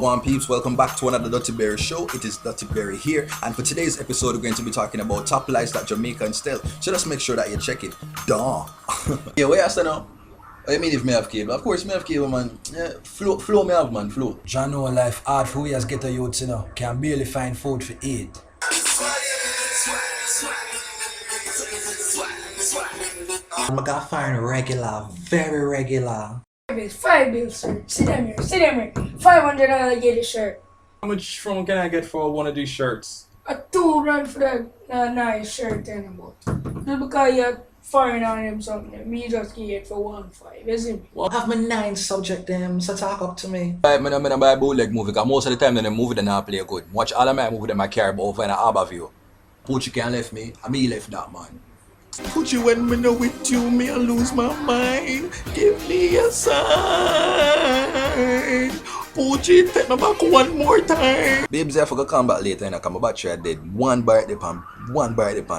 Wagwan peeps, welcome back to another DuttyBerry show. It is DuttyBerry here, and for today's episode we're going to be talking about top lies that Jamaicans tell. So just make sure that you check it. Duh. Yeah, where you stand now? What you mean if me have cable? Of course me have cable, man. Yeah, flow me have, man, flow. John know life hard for we as get a youth, you know. Can barely find food for eat. I'm gonna find regular, very regular. 5 bills, sir. Sit down here. $500 get a shirt. How much from can I get for one of these shirts? A $2 for that nice shirt and about. Just because you're foreign on him something, me just give it for 1.5, isn't it? Well, I have my 9 subject them, so talk up to me. I don't buy bootleg movie, because most of the time the movie they not play good. Watch all of my movie them I care about over in a harbor view. Poochie can't left me, and me left that man. Poochie, when me know with you, me I lose my mind. Give me a sign. Poochie, take me back one more time. Babes, I forgot come back later and I come back battery dead. One bar at the pan,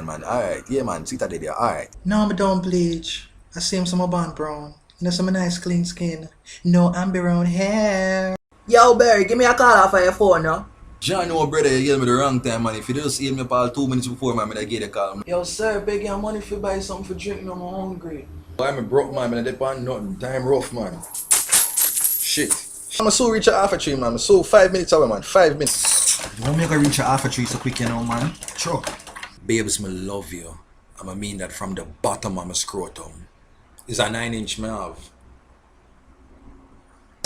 man. Alright, yeah man, sit at the there, alright. No, I don't bleach. I see him some bond brown. You know, some nice clean skin. No amber brown hair. Yo, Barry, give me a call off of your phone now. John, no brother, you gave me the wrong time, man. If you just hear me call 2 minutes before, man, I get a call. Yo, sir, beg your money if you buy something for drink, no, I'm hungry. I'm broke, man, I depend nothing. Time rough, man. Shit. I'm so reach a half a tree, man. I'm so 5 minutes away, man. 5 minutes. You want me to reach a half a tree so quick, you know, man? Sure. Babes, me love you. I mean that from the bottom of my scrotum. It's a 9-inch me have.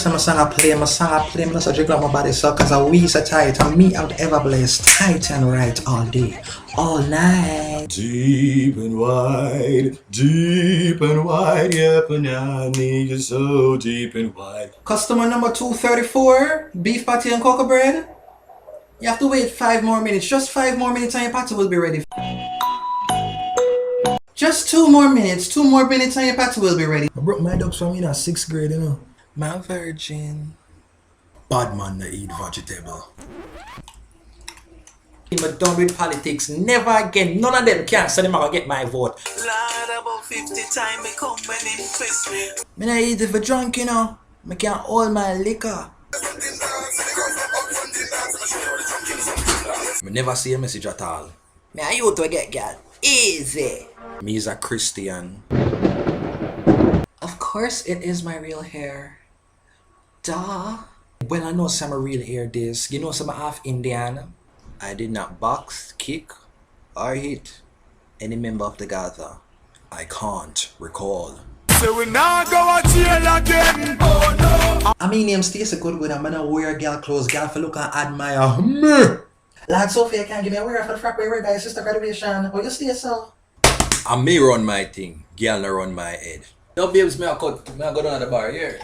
My song I play, me just a jiggle my body so cause we so tight and me out ever blaze tight and right all day, all night. Deep and wide, yeah, but I need you so deep and wide. Customer number 234, beef patty and cocoa bread. You have to wait 5 more minutes, just 5 more minutes and your patty will be ready. Just 2 more minutes and your patty will be ready. I broke my dogs from in 6th grade, you know. My virgin. Bad man that eat vegetable. I'm done with politics. Never again. None of them can say them I get my vote. Lord, about 50 times me come when him twist me. Me not eat if I drunk, you know. I can't hold my liquor. I never see a message at all. Me and you to get girl. Easy. Me is a Christian. Of course it is my real hair. Duh. Well, I know some real hair this. You know some half Indian. I did not box, kick, or hit any member of the Gaza. I can't recall. So we now go to jail again. Oh no. I mean, name stays a good and I'm gonna wear girl clothes, girl for look and admire me. Lad Sophia can't give me a wear for the frappe wear guys, sister graduation. What you stay so? I may run my thing, girl no run my head. No babes, me I go down the bar here.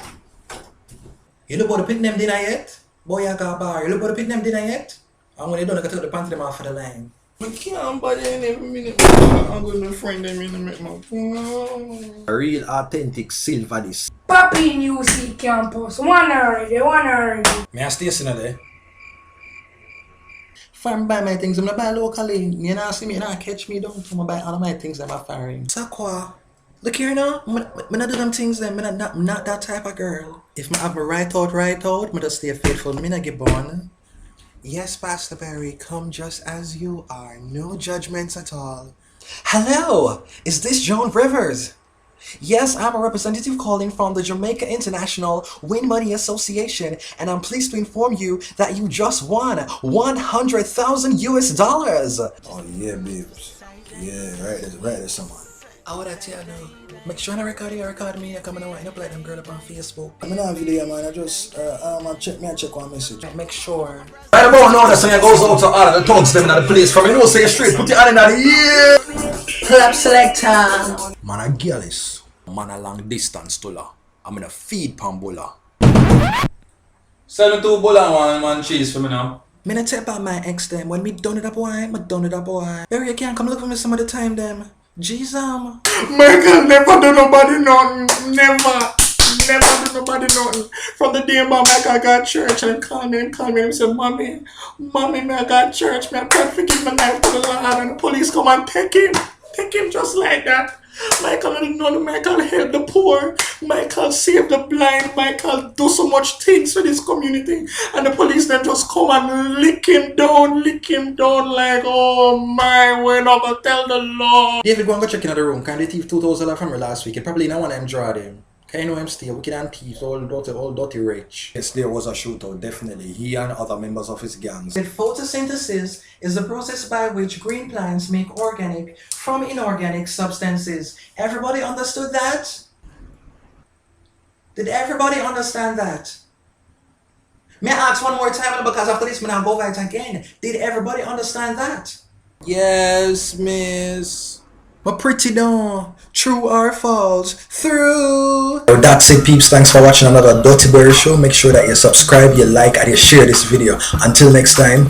You look about to pick them dinner yet? Boy, I got a bar. You look about to pick them dinner yet? And when you done, I gotta take the pants them off for the line. I can't bother in every minute. I'm going to friend them in a minute. A real authentic silver this. Papi UC campus. One already. May I stay in there? Farm buy my things, I'm not buy locally. You know, see me, you know, catch me down. I'm buy all of my things that I'm firing. Sakwa. Look here now, I'm not do them things then, I'm not that type of girl. If I have my right out, I just stay faithful, I not get born. Yes, Pastor Barry, come just as you are, no judgments at all. Hello, is this Joan Rivers? Yes, I'm a representative calling from the Jamaica International Win Money Association, and I'm pleased to inform you that you just won $100,000 US. Oh yeah, babes. Yeah, right, there's someone. I would tell you now. Make sure I record me. I come and wind up like them girl up on Facebook. I'm not video, man. I just check one message. Make sure. Right about now, the song goes out to all of the thugs them in the place. From you know, say straight, put your hand in the air. Clap selector. Man, I girlish. Man, a long distance to la. I'm gonna feed Pambola. Sell me 2 bola man cheese for me now. Me not tell about my ex them. When me done it up boy, Barry, you can't come look for me some of the time them. Jesus. Michael never do nobody nothing. Never do nobody nothing. From the day my Michael got church and call me and say, Mommy, me I got church, me I can't forgive my life to the Lord and the police come and take him just like that. Michael didn't know. Michael help the poor. Michael save the blind. Michael do so much things for this community. And the police then just come and lick him down like, oh my, we're not gonna tell the law. David, go and go check in the room. Can they thief $2,000 from her last week? It probably no one of them draw them. Can you know him still? Wicked and thieves, all dirty rich. Yes, there was a shootout, definitely. He and other members of his gangs. Photosynthesis is the process by which green plants make organic from inorganic substances. Everybody understood that? Did everybody understand that? May I ask one more time because after this, I'll go right again. Did everybody understand that? Yes, miss. But pretty done. True or false? Through. So that's it, peeps. Thanks for watching another DuttyBerry show. Make sure that you subscribe, you like, and you share this video. Until next time,